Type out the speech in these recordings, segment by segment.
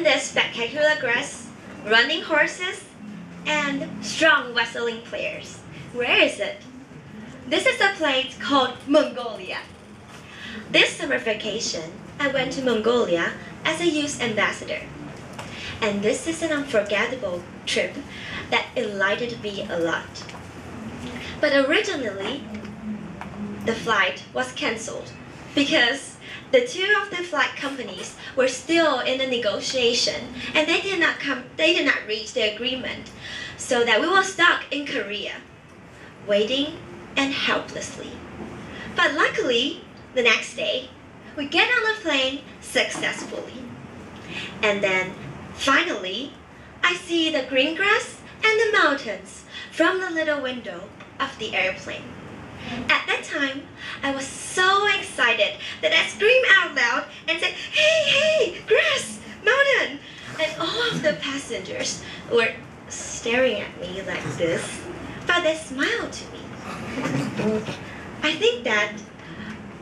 the spectacular grass, running horses, and strong wrestling players. Where is it? This is a place called Mongolia. This summer vacation, I went to Mongolia as a youth ambassador. And this is an unforgettable trip that enlightened me a lot. But originally, the flight was cancelled because the two of the flight companies were still in a negotiation and they did not reach the agreement, so that we were stuck in Korea, waiting and helplessly. But luckily, the next day, we get on the plane successfully. And then, finally, I see the green grass and the mountains from the little window of the airplane. At that time, I was so excited that I screamed out loud and said, "Hey, hey, grass, mountain!" And all of the passengers were staring at me like this, but they smiled to me. I think that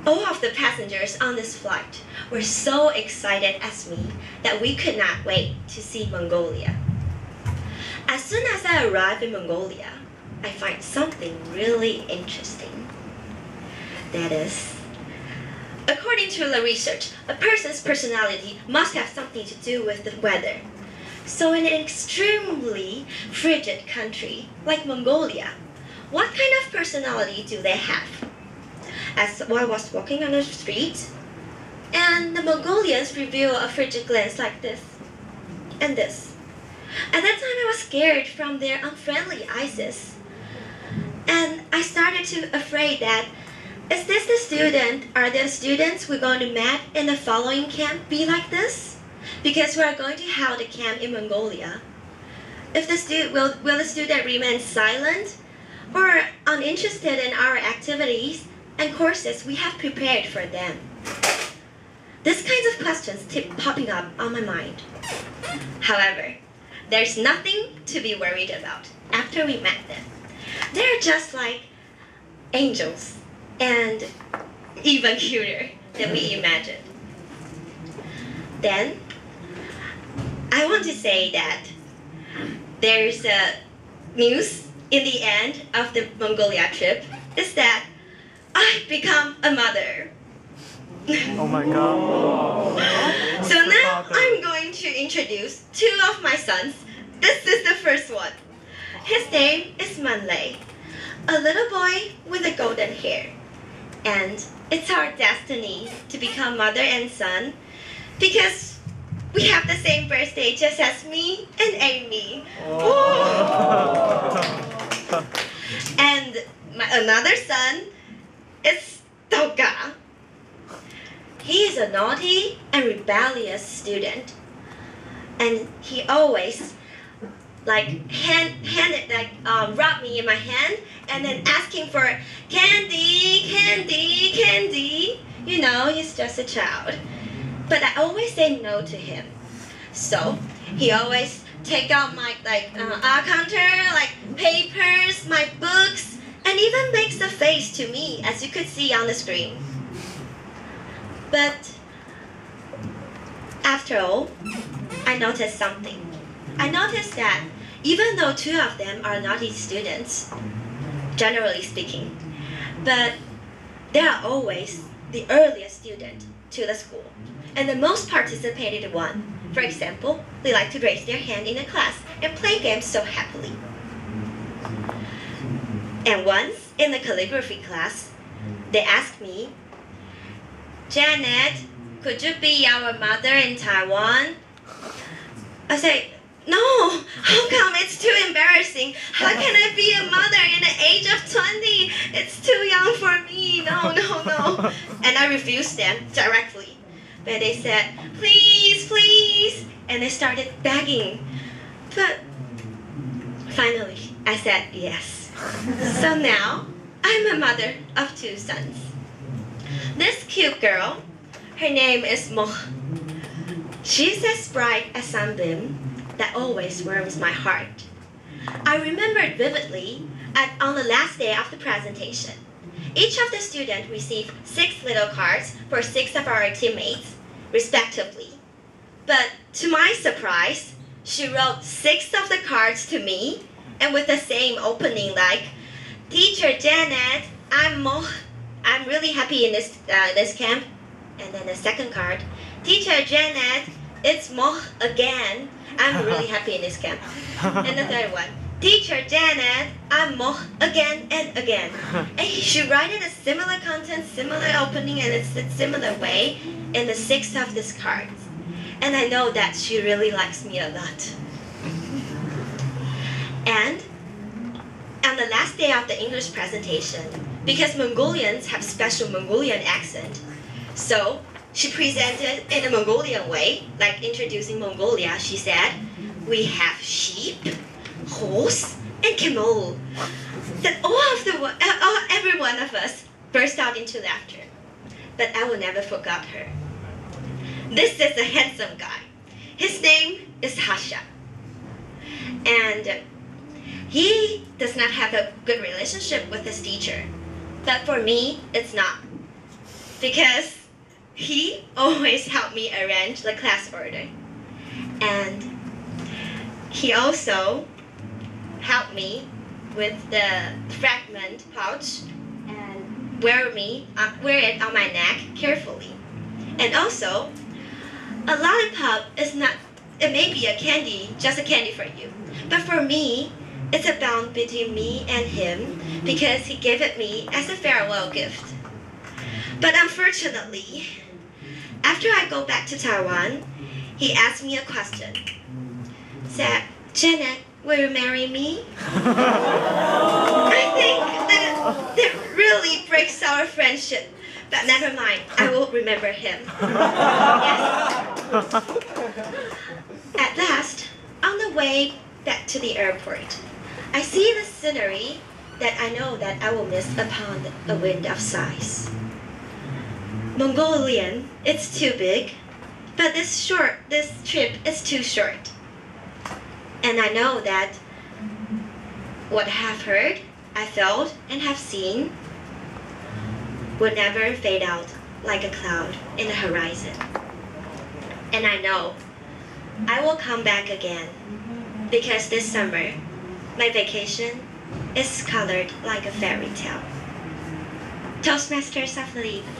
all of the passengers on this flight were so excited as me that we could not wait to see Mongolia. As soon as I arrived in Mongolia, I find something really interesting. That is, according to the research, a person's personality must have something to do with the weather. So in an extremely frigid country like Mongolia, what kind of personality do they have? As I was walking on the street, and the Mongolians reveal a frigid glance like this and this. At that time, I was scared from their unfriendly eyes. And I started to afraid that, is this the student, are the students we're going to meet in the following camp be like this? Because we are going to hold a camp in Mongolia. If the will the student remain silent or uninterested in our activities and courses we have prepared for them? These kinds of questions keep popping up on my mind. However, there's nothing to be worried about after we met them. They're just like angels and even cuter than we imagined. Then, I want to say that there's a news in the end of the Mongolia trip is that I become a mother. Oh my God. So now I'm going to introduce two of my sons. This is the first one. His name is Manlei, a little boy with a golden hair. And it's our destiny to become mother and son because we have the same birthday just as me and Amy. And another son is Toga. He is a naughty and rebellious student, and he always rub me in my hand and then asking for candy, candy, candy. You know, he's just a child. But I always say no to him. So he always take out my art counter, like papers, my books, and even makes a face to me, as you could see on the screen. But after all, I noticed something. I noticed that even though two of them are naughty students, generally speaking, but they are always the earliest student to the school and the most participated one. For example, they like to raise their hand in the class and play games so happily. And once in the calligraphy class, they asked me, "Janet, could you be our mother in Taiwan?" I said, "No, how come? It's too embarrassing. How can I be a mother in the age of 20? It's too young for me. No, no, no." And I refused them directly. But they said, "Please, please." And they started begging. But finally, I said yes. So now, I'm a mother of two sons. This cute girl, her name is Mo. She's as bright as sunbeam that always warms my heart. I remembered vividly on the last day of the presentation. Each of the students received 6 little cards for 6 of our teammates, respectively. But to my surprise, she wrote 6 of the cards to me, and with the same opening like, Teacher Janet, I'm really happy in this camp. And then the second card, Teacher Janet, it's Mo again. I'm really happy in this camp. And the third one, Teacher Janet, I'm Mo again and again. And she wrote a similar content, similar opening, and it's a similar way in the 6 of these cards. And I know that she really likes me a lot. And on the last day of the English presentation, because Mongolians have special Mongolian accent, so she presented in a Mongolian way, like introducing Mongolia. She said, we have sheep, horse, and camel. That every one of us burst out into laughter. But I will never forget her. This is a handsome guy. His name is Hasha. And he does not have a good relationship with his teacher. But for me, it's not. Because he always helped me arrange the class order. And he also helped me with the fragment pouch and wear it on my neck carefully. And also, a lollipop is not, it may be a candy, just a candy for you. But for me, it's a bond between me and him because he gave it me as a farewell gift. But unfortunately, after I go back to Taiwan, he asked me a question. Said, Janet, will you marry me? I think that really breaks our friendship. But never mind, I will remember him. Yes. At last, on the way back to the airport, I see the scenery that I know that I will miss upon a wind of sighs. Mongolian, it's too big, but this trip is too short. And I know that what I have heard, I felt, and have seen would never fade out like a cloud in the horizon. And I know I will come back again because this summer, my vacation is colored like a fairy tale. Toastmasters of the evening.